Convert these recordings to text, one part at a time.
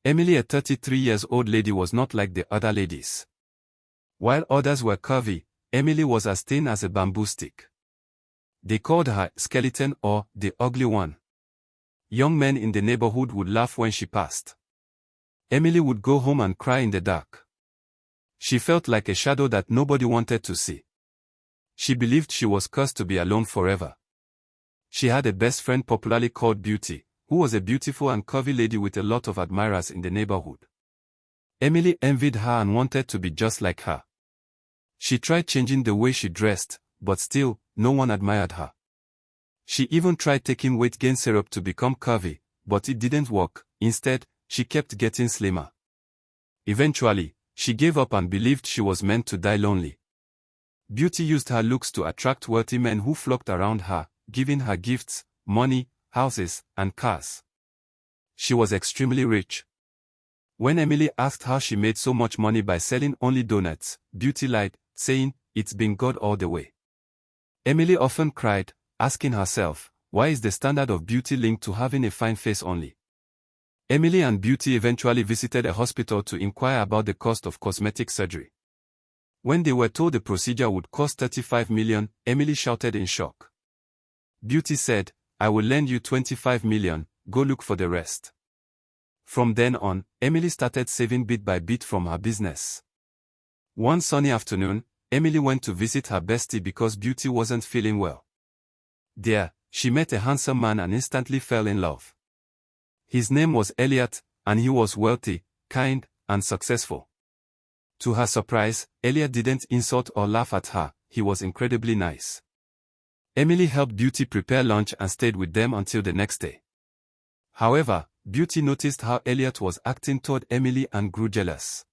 Emily, a 33-year-old lady, was not like the other ladies. While others were curvy, Emily was as thin as a bamboo stick. They called her skeleton or the ugly one. Young men in the neighborhood would laugh when she passed. Emily would go home and cry in the dark. She felt like a shadow that nobody wanted to see. She believed she was cursed to be alone forever. She had a best friend popularly called Beauty, who was a beautiful and curvy lady with a lot of admirers in the neighborhood. Emily envied her and wanted to be just like her. She tried changing the way she dressed, but still, no one admired her. She even tried taking weight gain syrup to become curvy, but it didn't work. Instead, she kept getting slimmer. Eventually, she gave up and believed she was meant to die lonely. Beauty used her looks to attract wealthy men who flocked around her, giving her gifts, money, houses, and cars. She was extremely rich. When Emily asked how she made so much money by selling only donuts, Beauty lied, saying, "It's been God all the way." Emily often cried, asking herself, why is the standard of beauty linked to having a fine face only? Emily and Beauty eventually visited a hospital to inquire about the cost of cosmetic surgery. When they were told the procedure would cost $35 million, Emily shouted in shock. Beauty said, "I will lend you $25 million, go look for the rest." From then on, Emily started saving bit by bit from her business. One sunny afternoon, Emily went to visit her bestie because Beauty wasn't feeling well. There, she met a handsome man and instantly fell in love. His name was Elliot, and he was wealthy, kind, and successful. To her surprise, Elliot didn't insult or laugh at her, he was incredibly nice. Emily helped Beauty prepare lunch and stayed with them until the next day. However, Beauty noticed how Elliot was acting toward Emily and grew jealous.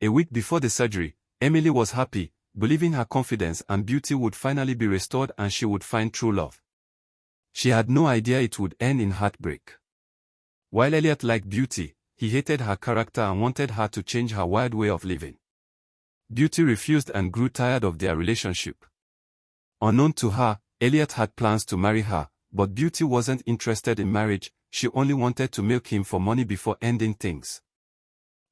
A week before the surgery, Emily was happy, believing her confidence and beauty would finally be restored and she would find true love. She had no idea it would end in heartbreak. While Elliot liked Beauty, he hated her character and wanted her to change her wild way of living. Beauty refused and grew tired of their relationship. Unknown to her, Elliot had plans to marry her, but Beauty wasn't interested in marriage, she only wanted to milk him for money before ending things.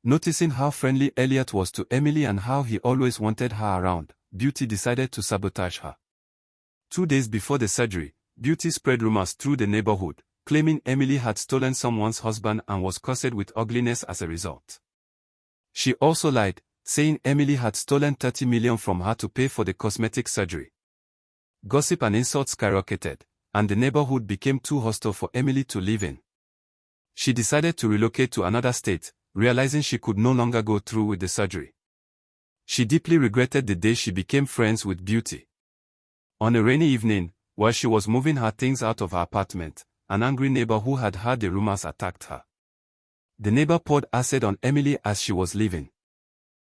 Noticing how friendly Elliot was to Emily and how he always wanted her around, Beauty decided to sabotage her. 2 days before the surgery, Beauty spread rumors through the neighborhood, claiming Emily had stolen someone's husband and was cursed with ugliness as a result. She also lied, saying Emily had stolen $30 million from her to pay for the cosmetic surgery. Gossip and insults skyrocketed, and the neighborhood became too hostile for Emily to live in. She decided to relocate to another state, realizing she could no longer go through with the surgery. She deeply regretted the day she became friends with Beauty. On a rainy evening, while she was moving her things out of her apartment, an angry neighbor who had heard the rumors attacked her. The neighbor poured acid on Emily as she was leaving.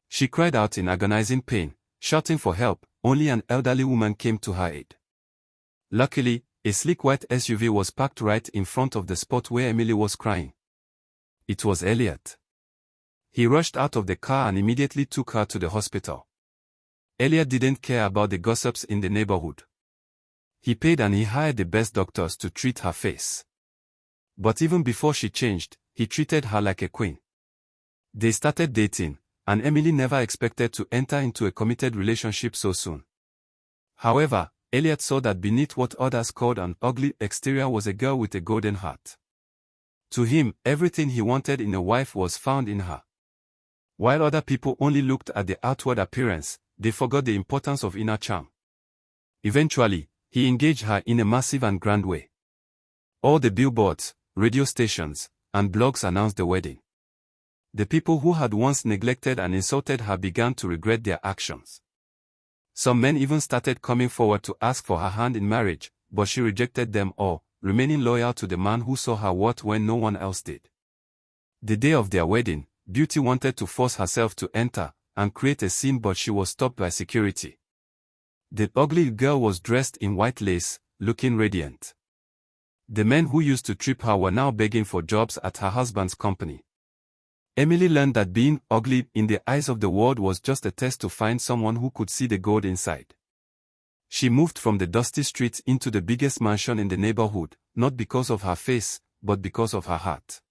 She cried out in agonizing pain, shouting for help. Only an elderly woman came to her aid. Luckily, a sleek white SUV was parked right in front of the spot where Emily was crying. It was Elliot. He rushed out of the car and immediately took her to the hospital. Elliot didn't care about the gossips in the neighborhood. He paid and he hired the best doctors to treat her face. But even before she changed, he treated her like a queen. They started dating, and Emily never expected to enter into a committed relationship so soon. However, Elliot saw that beneath what others called an ugly exterior was a girl with a golden heart. To him, everything he wanted in a wife was found in her. While other people only looked at the outward appearance, they forgot the importance of inner charm. Eventually, he engaged her in a massive and grand way. All the billboards, radio stations, and blogs announced the wedding. The people who had once neglected and insulted her began to regret their actions. Some men even started coming forward to ask for her hand in marriage, but she rejected them all, remaining loyal to the man who saw her worth when no one else did. The day of their wedding, Beauty wanted to force herself to enter and create a scene, but she was stopped by security. The ugly girl was dressed in white lace, looking radiant. The men who used to trip her were now begging for jobs at her husband's company. Emily learned that being ugly in the eyes of the world was just a test to find someone who could see the gold inside. She moved from the dusty streets into the biggest mansion in the neighborhood, not because of her face, but because of her heart.